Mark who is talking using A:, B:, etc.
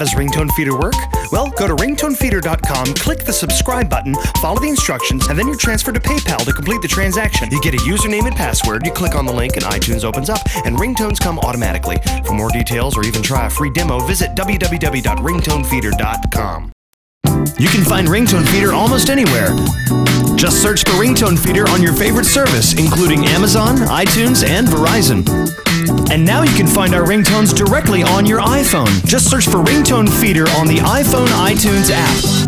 A: How does RingtoneFeeder work? Well, go to ringtonefeeder.com, click the subscribe button, follow the instructions, and then you're transferred to PayPal to complete the transaction. You get a username and password, you click on the link and iTunes opens up, and ringtones come automatically. For more details or even try a free demo, visit www.ringtonefeeder.com. You can find RingtoneFeeder almost anywhere. Just search for RingtoneFeeder on your favorite service, including Amazon, iTunes, and Verizon. And now you can find our ringtones directly on your iPhone. Just search for RingtoneFeeder on the iPhone iTunes app.